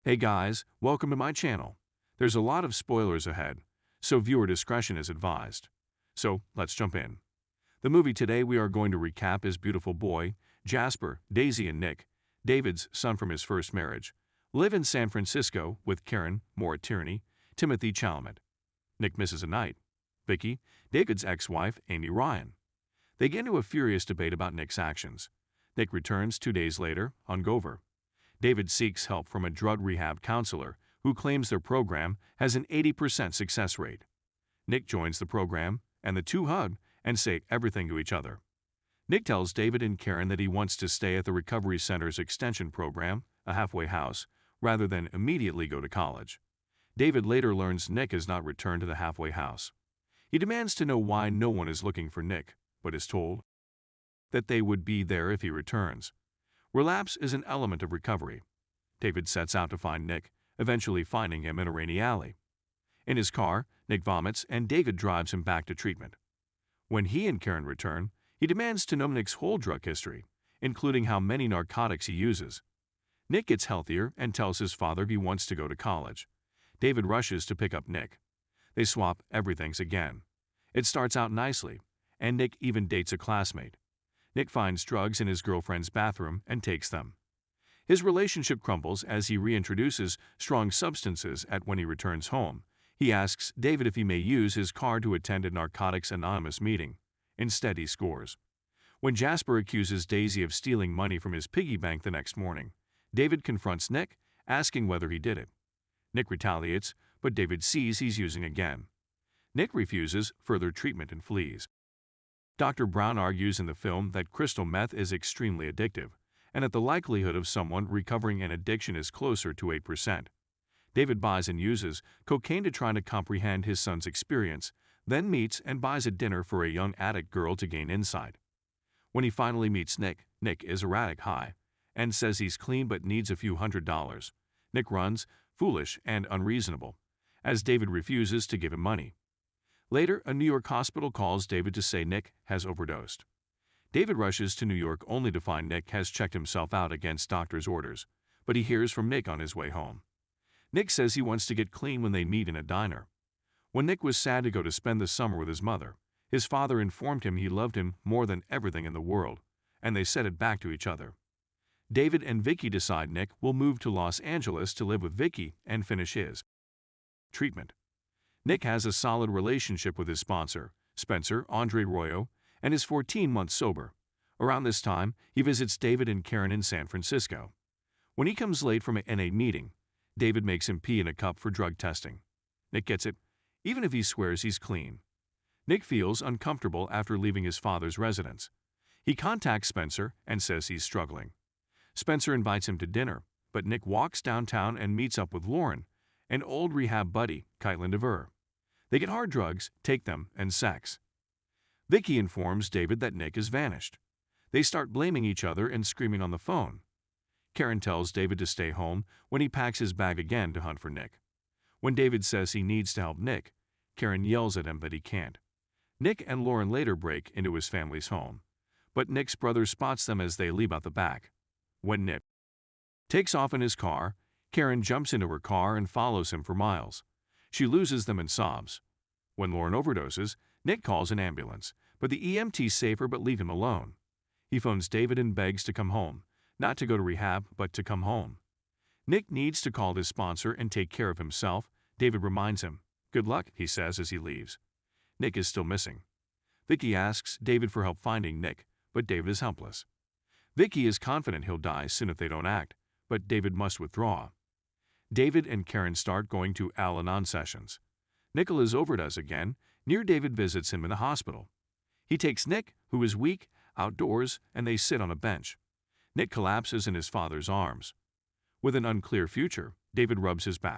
Hey guys, welcome to my channel. There's a lot of spoilers ahead, so viewer discretion is advised. So let's jump in. The movie today we are going to recap is Beautiful Boy. Jasper, Daisy and Nick, David's son from his first marriage, live in San Francisco with Karen, Maura Tierney, Timothy Chalamet. Nick misses a night. Vicky, David's ex-wife, Amy Ryan. They get into a furious debate about Nick's actions. Nick returns 2 days later, hungover. David seeks help from a drug rehab counselor who claims their program has an 80% success rate. Nick joins the program, and the two hug and say everything to each other. Nick tells David and Karen that he wants to stay at the Recovery Center's extension program, a halfway house, rather than immediately go to college. David later learns Nick has not returned to the halfway house. He demands to know why no one is looking for Nick, but is told that they would be there if he returns. Relapse is an element of recovery. David sets out to find Nick, eventually finding him in a rainy alley. In his car, Nick vomits and David drives him back to treatment. When he and Karen return, he demands to know Nick's whole drug history, including how many narcotics he uses. Nick gets healthier and tells his father he wants to go to college. David rushes to pick up Nick. They swap everythings again. It starts out nicely, and Nick even dates a classmate. Nick finds drugs in his girlfriend's bathroom and takes them. His relationship crumbles as he reintroduces strong substances when he returns home. He asks David if he may use his car to attend a Narcotics Anonymous meeting. Instead, he scores. When Jasper accuses Daisy of stealing money from his piggy bank the next morning, David confronts Nick, asking whether he did it. Nick retaliates, but David sees he's using again. Nick refuses further treatment and flees. Dr. Brown argues in the film that crystal meth is extremely addictive, and that the likelihood of someone recovering an addiction is closer to 8%. David buys and uses cocaine to try to comprehend his son's experience, then meets and buys a dinner for a young addict girl to gain insight. When he finally meets Nick, Nick is erratic high, and says he's clean but needs a few $100s. Nick runs, foolish and unreasonable, as David refuses to give him money. Later, a New York hospital calls David to say Nick has overdosed. David rushes to New York only to find Nick has checked himself out against doctor's orders, but he hears from Nick on his way home. Nick says he wants to get clean when they meet in a diner. When Nick was sad to go to spend the summer with his mother, his father informed him he loved him more than everything in the world, and they said it back to each other. David and Vicky decide Nick will move to Los Angeles to live with Vicky and finish his treatment. Nick has a solid relationship with his sponsor, Spencer Andre Royo, and is 14 months sober. Around this time, he visits David and Karen in San Francisco. When he comes late from an NA meeting, David makes him pee in a cup for drug testing. Nick gets it, even if he swears he's clean. Nick feels uncomfortable after leaving his father's residence. He contacts Spencer and says he's struggling. Spencer invites him to dinner, but Nick walks downtown and meets up with Lauren, an old rehab buddy, Kaitlyn Dever. They get hard drugs, take them, and sex. Vicky informs David that Nick has vanished. They start blaming each other and screaming on the phone. Karen tells David to stay home when he packs his bag again to hunt for Nick. When David says he needs to help Nick, Karen yells at him that he can't. Nick and Lauren later break into his family's home, but Nick's brother spots them as they leave out the back. When Nick takes off in his car, Karen jumps into her car and follows him for miles. She loses them and sobs. When Lauren overdoses, Nick calls an ambulance, but the EMTs save her but leave him alone. He phones David and begs to come home, not to go to rehab, but to come home. Nick needs to call his sponsor and take care of himself. David reminds him. Good luck, he says as he leaves. Nick is still missing. Vicky asks David for help finding Nick, but David is helpless. Vicky is confident he'll die soon if they don't act, but David must withdraw. David and Karen start going to Al-Anon sessions. Nicholas overdoes again. Near David visits him in the hospital. He takes Nick, who is weak, outdoors, and they sit on a bench. Nick collapses in his father's arms. With an unclear future, David rubs his back.